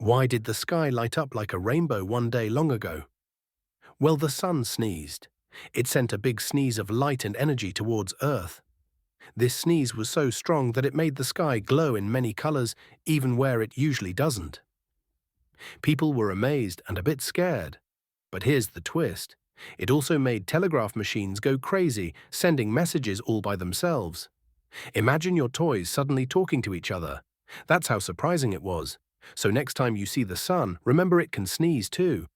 Why did the sky light up like a rainbow one day long ago? Well, the sun sneezed. It sent a big sneeze of light and energy towards Earth. This sneeze was so strong that it made the sky glow in many colors, even where it usually doesn't. People were amazed and a bit scared. But here's the twist. It also made telegraph machines go crazy, sending messages all by themselves. Imagine your toys suddenly talking to each other. That's how surprising it was. So next time you see the sun, remember it can sneeze too.